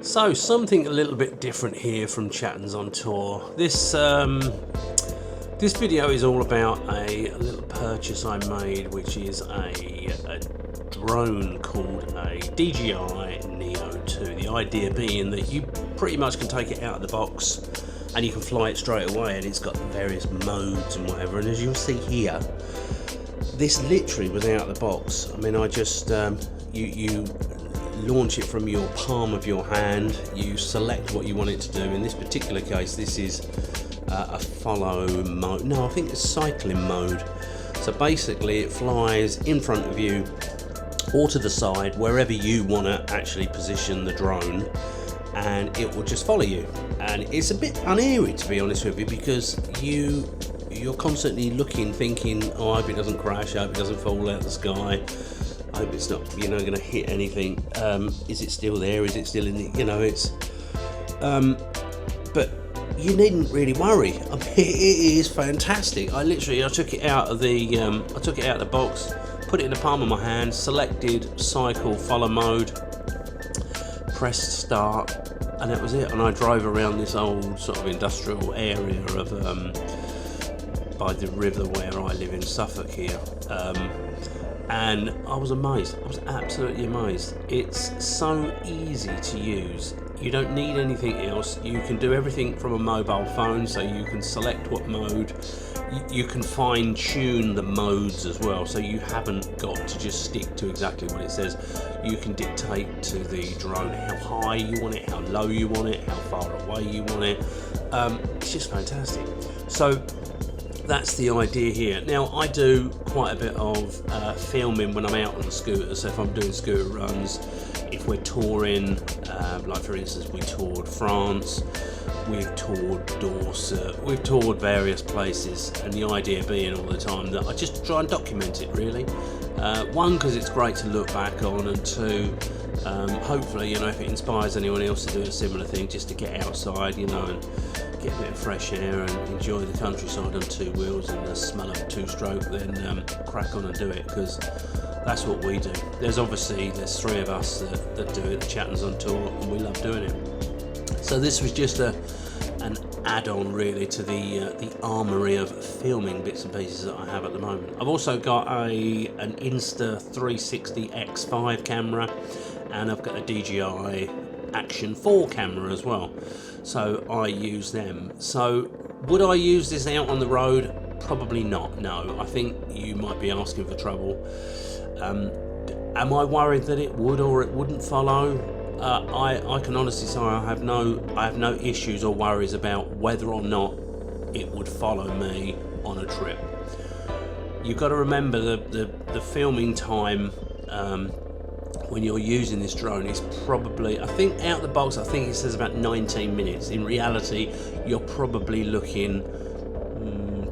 So something a little bit different here from Chatton's on Tour. This video is all about a little purchase I made, which is a drone called a DJi Neo 2. The idea being that you pretty much can take it out of the box and you can fly it straight away, and it's got various modes and whatever. And as you'll see here, this literally was out of the box. I mean, I just you launch it from your palm of your hand, you select what you want it to do. In this particular case, this is a follow mode. No, I think it's cycling mode. So basically it flies in front of you or to the side, wherever you want to actually position the drone, and it will just follow you. And it's a bit uneasy, to be honest with you, because you're constantly looking, thinking, oh, I hope it doesn't crash, I hope it doesn't fall out of the sky, I hope it's not, going to hit anything. Is it still there? Is it still in the, it's, but you needn't really worry. I mean, it is fantastic. I took it out of the box, put it in the palm of my hand, selected cycle follow mode, pressed start, and that was it. And I drove around this old sort of industrial area of by the river where I live in Suffolk here. And I was amazed. I was absolutely amazed. It's so easy to use. You don't need anything else. You can do everything from a mobile phone, so you can select what mode. You can fine tune the modes as well, so you haven't got to just stick to exactly what it says. You can dictate to the drone how high you want it, how low you want it, how far away you want it. It's just fantastic. So that's the idea here. Now, I do quite a bit of filming when I'm out on the scooter. So if I'm doing scooter runs, if we're touring, like for instance, we toured France, we've toured Dorset, we've toured various places, and the idea being all the time that I just try and document it, really. One, because it's great to look back on, and two, hopefully, if it inspires anyone else to do a similar thing, just to get outside, and get a bit of fresh air and enjoy the countryside on two wheels and the smell of a two-stroke, then crack on and do it, because that's what we do. There's three of us that do it, the Chatton's on Tour, and we love doing it. So this was just an add-on, really, to the armoury of filming bits and pieces that I have at the moment. I've also got an Insta360 X5 camera, and I've got a DJi Action 4 camera as well. So I use them. So would I use this out on the road? Probably not, no. I think you might be asking for trouble. Am I worried that it would or it wouldn't follow? I can honestly say I have no issues or worries about whether or not it would follow me on a trip. You've got to remember the filming time when you're using this drone is probably, I think out of the box, I think it says about 19 minutes. In reality, you're probably looking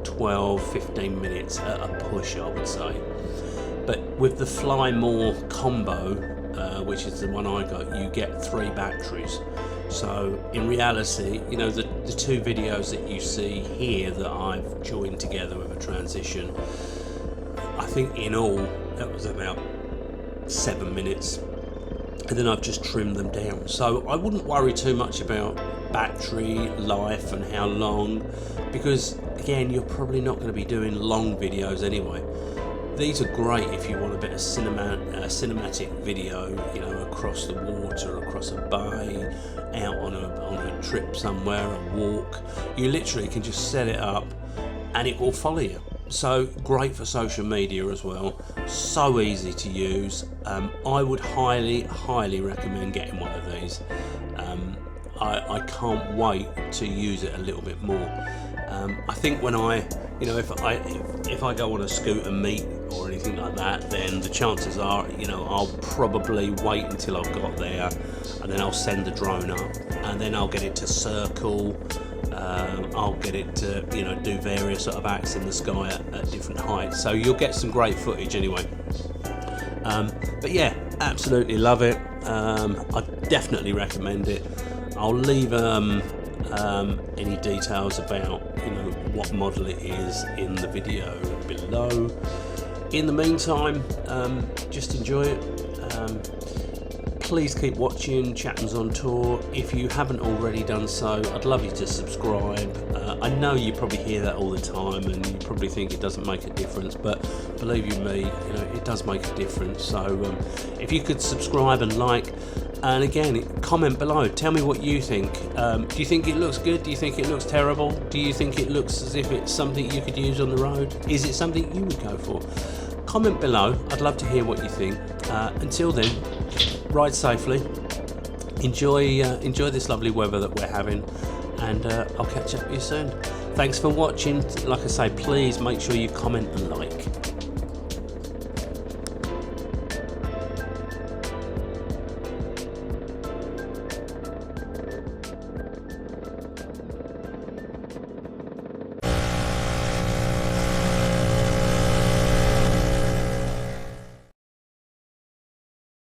12-15 minutes at a push, I would say. But with the Fly More combo, which is the one I got, you get 3 batteries. So in reality, the 2 videos that you see here that I've joined together with a transition, I think in all that was about 7 minutes, and then I've just trimmed them down. So I wouldn't worry too much about battery life and how long, because again, you're probably not going to be doing long videos anyway. These are great if you want a bit of cinematic video, across the water, across a bay, out on a trip somewhere, a walk. You literally can just set it up and it will follow you. So great for social media as well. So easy to use. I would highly recommend getting one of these. I can't wait to use it a little bit more. I think when if I go on a scooter meet or anything like that, then the chances are, I'll probably wait until I've got there, and then I'll send the drone up, and then I'll get it to circle. I'll get it to, do various sort of acts in the sky at different heights. So you'll get some great footage anyway. But yeah, absolutely love it. I definitely recommend it. I'll leave any details about what model it is in the video below. In the meantime, just enjoy it. please keep watching Chatham's on Tour. If you haven't already done so, I'd love you to subscribe. I know you probably hear that all the time and you probably think it doesn't make a difference, but believe you me, it does make a difference. So if you could subscribe and like, and again, comment below. Tell me what you think. Do you think it looks good? Do you think it looks terrible? Do you think it looks as if it's something you could use on the road? Is it something you would go for? Comment below. I'd love to hear what you think. Until then, ride safely. Enjoy this lovely weather that we're having, and I'll catch up with you soon. Thanks for watching. Like I say, please make sure you comment and like.